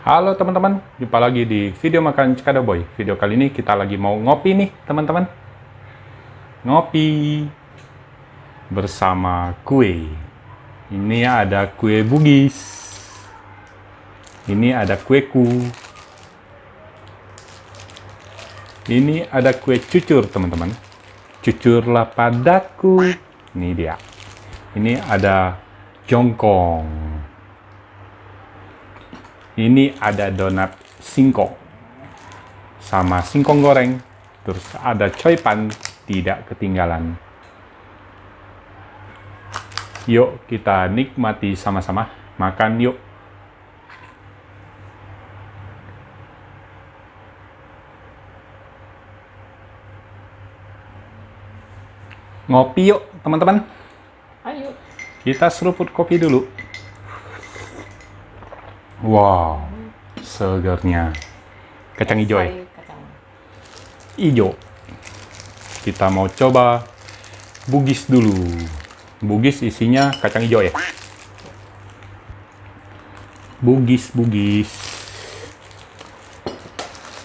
Halo teman-teman, jumpa lagi di video makan Cikada Boy. Video kali ini kita lagi mau ngopi nih teman-teman. Ngopi bersama kue. Ini ada kue Bugis. Ini ada kueku. Ini ada kue cucur teman-teman. Cucurlah padaku. Ini dia. Ini ada jongkong. Ini ada donat singkong sama singkong goreng, terus ada coipan tidak ketinggalan. Yuk kita nikmati sama-sama, makan yuk. Ngopi yuk teman-teman. Ayo. Kita seruput kopi dulu. Wow, segernya. Kacang hijau ya? Kacang. Hijau. Kita mau coba Bugis dulu. Bugis isinya kacang hijau ya? Bugis.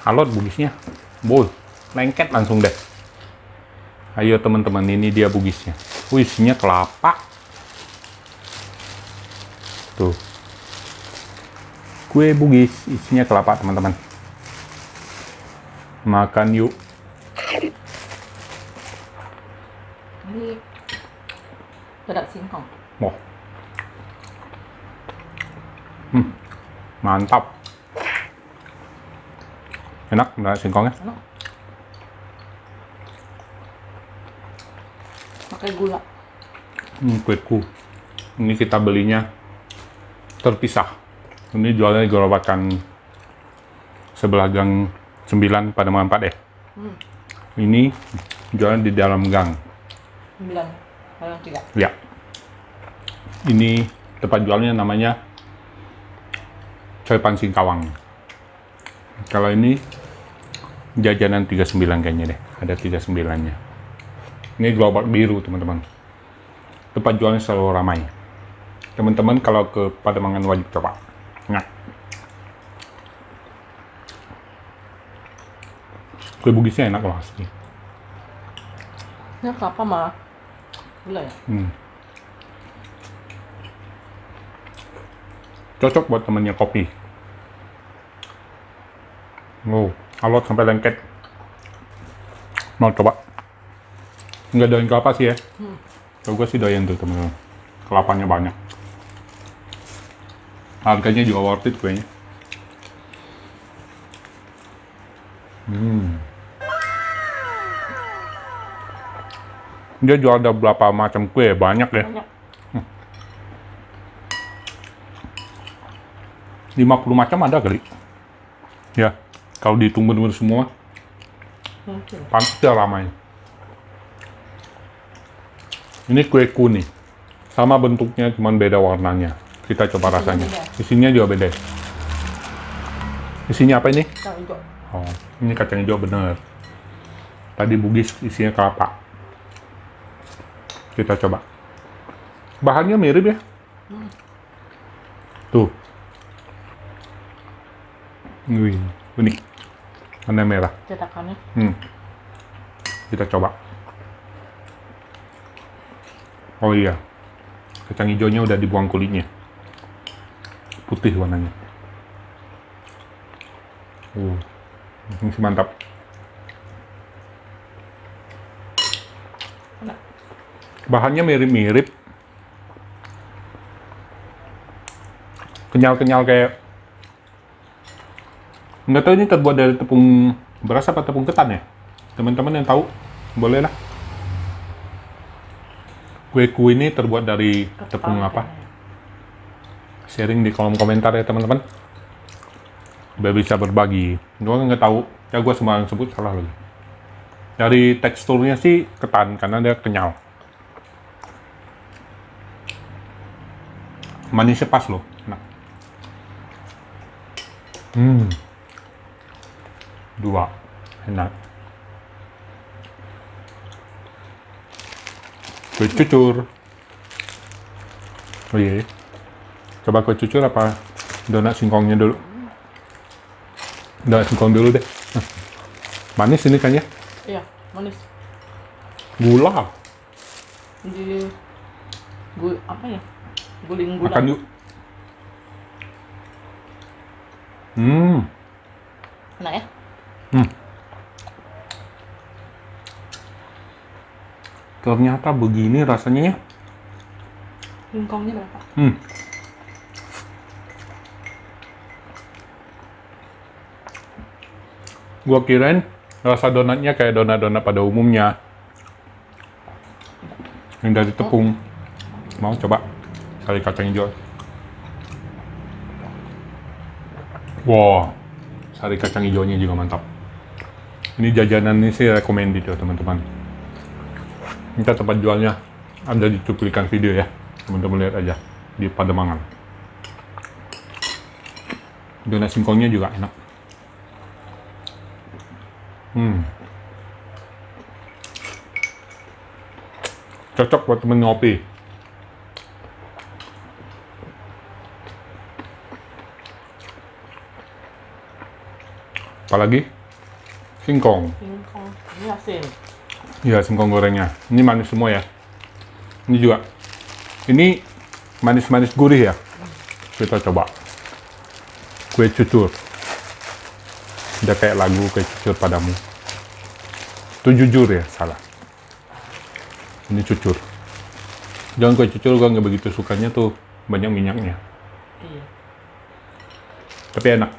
Alot bugisnya. Boy, lengket langsung deh. Ayo teman-teman, ini dia bugisnya. Isinya kelapa. Tuh. Kue Bugis, isinya kelapa teman-teman. Makan yuk. Ini donat singkong. Wah. Mantap. Enak donat singkongnya. Enak. Pakai gula. Kueku. Ini kita belinya terpisah. Ini jualnya di gerobakan sebelah gang 9 pada 4 ya. Ini jualnya di dalam gang. 9. Kalau 3. Ya. Ini tempat jualnya namanya Coipan Singkawang. Kalau ini jajanan 39 kayaknya deh. Ada 39-nya. Ini gerobak biru teman-teman. Tempat jualnya selalu ramai. Teman-teman kalau ke Pademangan wajib coba. Nah, kue Bugisnya enak loh asli. Ini kelapa malah gula ya? Cocok buat temennya kopi. Wow, alot sampai lengket. Mau coba? Nggak doyan kelapa sih ya. Kalau gue sih doyan tuh temen-temen. Kelapanya banyak. Harganya juga worth it kuenya. Dia jual ada berapa macam kue, banyak ya. Banyak. 50 macam ada kali. Ya, kalau dihitung bener-bener semua, pasti ramai. Ini kue kuning. Sama bentuknya, cuman beda warnanya. Kita coba rasanya. Isinya juga beda. Isinya apa ini? Kacang hijau. Oh, ini kacang hijau bener. Tadi Bugis isinya kelapa. Kita coba. Bahannya mirip ya. Tuh. Wih, unik. Warna merah. Cetakannya. Kita coba. Oh iya. Kacang hijaunya udah dibuang kulitnya. Putih warnanya. Ini sih mantap. Enak. Bahannya mirip-mirip. Kenyal-kenyal kayak. Nggak tahu ini terbuat dari tepung beras apa tepung ketan ya? Teman-teman yang tahu, boleh lah. Kue-kue ini terbuat dari tepung apa? Sharing di kolom komentar ya teman-teman. Biar bisa berbagi. Gue nggak tahu, ya gue sembarang sebut salah lagi. Dari teksturnya sih ketan karena dia kenyal. Manisnya pas loh. Nah. 2 enak. Kue cucur. Oh iya. Coba kue cucur apa donat singkongnya dulu. Udah singkong dulu deh. Nah, manis ini kan ya? Iya, manis. Gula. Di apa ya? Guling gula. Makan yuk. Enak ya? Ternyata begini rasanya ya. Singkongnya berapa? Gua kirain rasa donatnya kayak donat-donat pada umumnya. Yang dari tepung. Mau coba sari kacang hijau. Wow, sari kacang hijaunya juga mantap. Ini jajanan ini sih recommended ya teman-teman. Kita tempat jualnya ada di cuplikan video ya. Teman-teman lihat aja di Pademangan. Donat singkongnya juga enak. Cocok buat temen ngopi. Apalagi singkong. Singkong. Ini asin. Ya, singkong gorengnya. Ini manis semua ya. Ini juga. Ini manis-manis gurih ya. Kita coba. Kue cucur. Udah kayak lagu kue cucur padamu. Itu jujur ya, salah. Ini cucur. Jangan kue cucur, gua nggak begitu sukanya tuh banyak minyaknya. Iya. Tapi enak.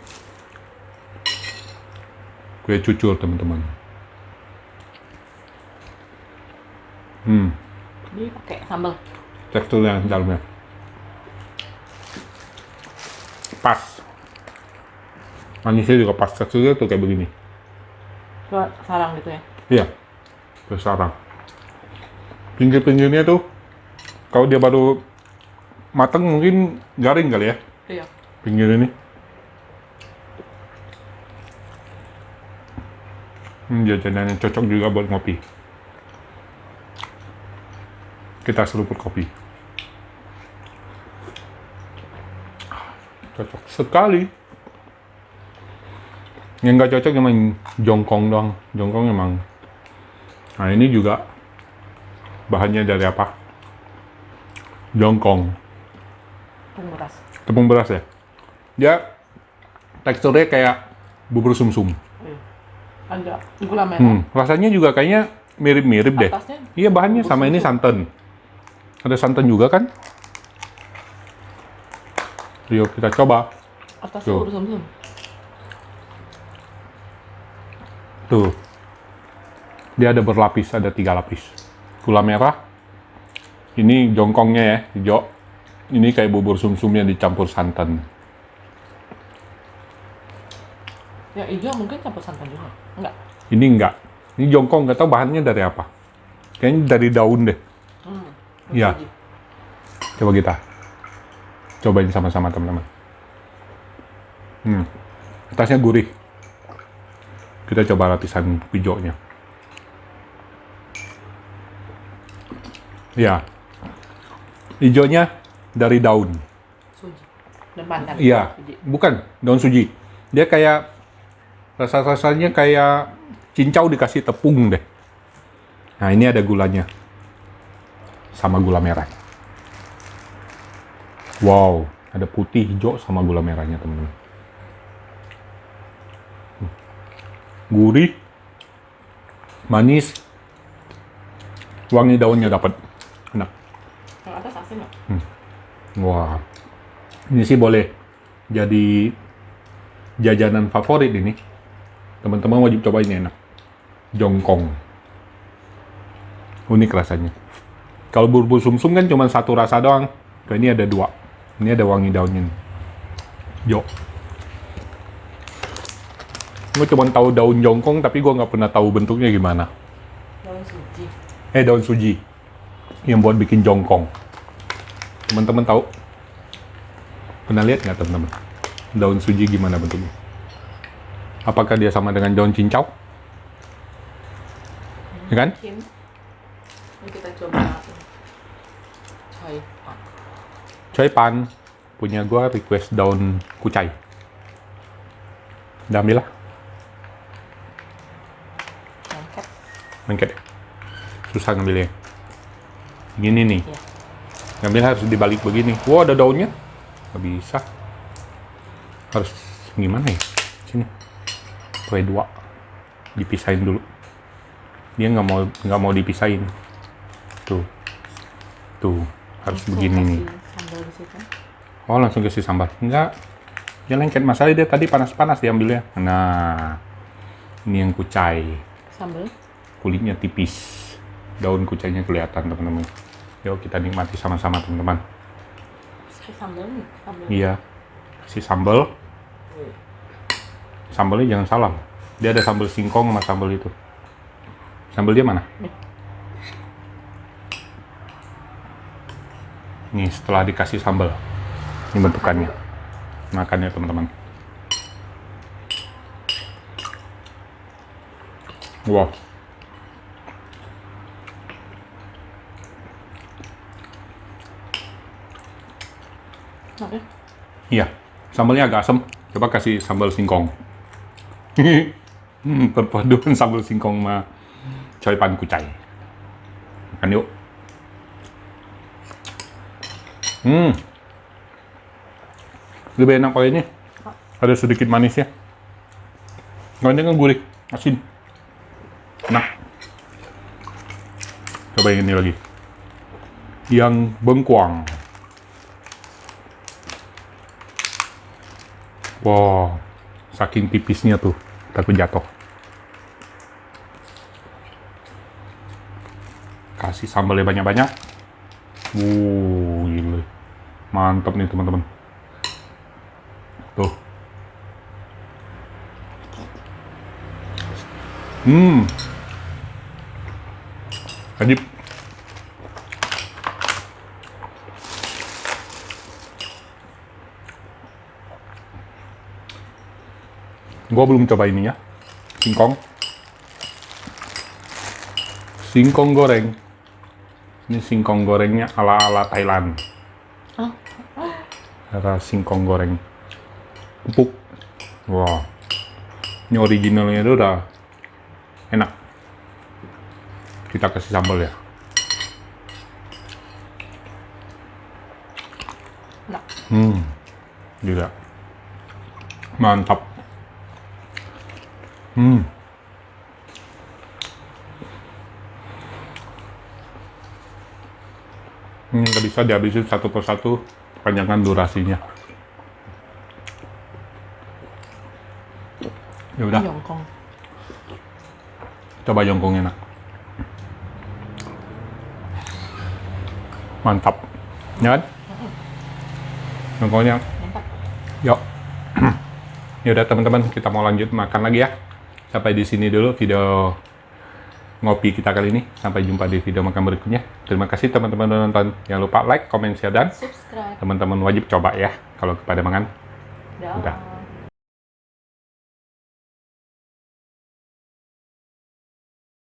Kue cucur teman-teman. Ini pakai sambal. Tekstur yang dalamnya pas. Manisnya juga pas. Teksturnya tuh kayak begini. Coba sarang gitu ya. Iya. Bersarang. Pinggir-pinggirnya tuh kalau dia baru mateng mungkin garing kali ya. Iya. Pinggir ini. Jajanan yang cocok juga buat ngopi. Kita seruput kopi. Cocok sekali. Yang nggak cocok emang jongkong doang. Jongkong emang. Nah ini juga bahannya dari apa? Jongkong. Tepung beras. Tepung beras ya. Dia teksturnya kayak bubur sumsum. Iya. Ada gula merah. Rasanya juga kayaknya mirip-mirip deh. Atasnya Iya bahannya bubur sama ini sumsum. santan. Ada santan juga kan? Yuk kita coba. Atasnya Tuh. bubur sumsum. Tuh. Dia ada berlapis, ada 3 lapis. Gula merah. Ini jongkongnya ya, hijau. Ini kayak bubur sumsumnya dicampur santan. Ya hijau mungkin campur santan juga. Enggak. Ini enggak. Ini jongkong, nggak tahu bahannya dari apa. Kayaknya dari daun deh. Iya. Biji. Coba kita cobain sama-sama teman-teman. Atasnya gurih. Kita coba lapisan hijaunya. Ya. Hijaunya dari daun. Suji. Dan pandan. Iya. Biji. Bukan daun suji. Dia kayak rasa-rasanya kayak cincau dikasih tepung deh. Nah, ini ada gulanya. Sama gula merah. Wow, ada putih, hijau sama gula merahnya, teman-teman. Gurih, manis, wangi daunnya dapat. Enak. Yang atas asin nggak? Wah, ini sih boleh jadi jajanan favorit ini. Teman-teman wajib cobain, ini enak. Jongkong. Unik rasanya. Kalau bubur sumsum kan cuma satu rasa doang. Kayak ini ada 2. Ini ada wangi daunnya. Jo. Gue cuma tahu daun jongkong, tapi gue nggak pernah tahu bentuknya gimana. Daun suji. Daun suji. Yang buat bikin jongkong. Teman-teman tahu? Pernah lihat nggak teman-teman? Daun suji gimana bentuknya? Apakah dia sama dengan daun cincau? Ya kan? Mungkin. Ini kita coba chai pan. Chai pan. Punya gue request daun kucai. Udah ambil lah. Lengket. Lengket. Susah ngambilnya. Gini nih. Iya. Ngambil harus dibalik begini. Wah, ada daunnya. Nggak bisa. Harus gimana ya? Sini. Pakai dua. Dipisahin dulu. Dia nggak mau dipisahin. Tuh. Harus Langsung begini nih. kasih sambal di situ. Oh, langsung kasih sambal. Enggak. Dia lengket. Masalahnya dia tadi panas-panas diambilnya. Nah. Ini yang kucai. Sambal. Kulitnya tipis. Daun kucainya kelihatan, teman-teman. Yuk kita nikmati sama-sama, teman-teman. Kasih sambal nih. Sambal. Iya. Kasih sambal. Sambalnya jangan salah. Dia ada sambal singkong sama sambal itu. Sambal dia mana? Nih, setelah dikasih sambal. Ini bentukannya. Makannya, teman-teman. Wow. Oke. Iya. Sambalnya agak asam. Coba kasih sambal singkong. Perpaduan sambal singkong sama coy pan kucai. Makan yuk. Lebih enak kalau ini. Ada sedikit manisnya. Kalau ini kan gurih, asin. Enak. Coba yang ini lagi. Yang bengkuang. Wow, saking tipisnya tuh, takut jatuh. Kasih sambalnya banyak-banyak. Gila. Mantap nih, teman-teman. Tuh. Ajib. Gua belum coba ini ya. Singkong. Singkong goreng. Ini singkong gorengnya ala-ala Thailand. Ada singkong goreng. Empuk. Wah. Ini originalnya itu udah enak. Kita kasih sambal ya. Enak. Gila. Mantap. Ini nggak bisa dihabisin satu persatu, panjangkan durasinya. Ya udah, Jongkong. coba jongkongnya nak. Mantap, ya kan? Jongkongnya. Mantap. Yuk. Ya udah teman-teman, kita mau lanjut makan lagi ya. Sampai di sini dulu video ngopi kita kali ini. Sampai jumpa di video makan berikutnya. Terima kasih teman-teman udah nonton. Jangan lupa like, comment, share, dan Subscribe. teman-teman wajib coba ya kalau kepada mangan. Dah. Udah.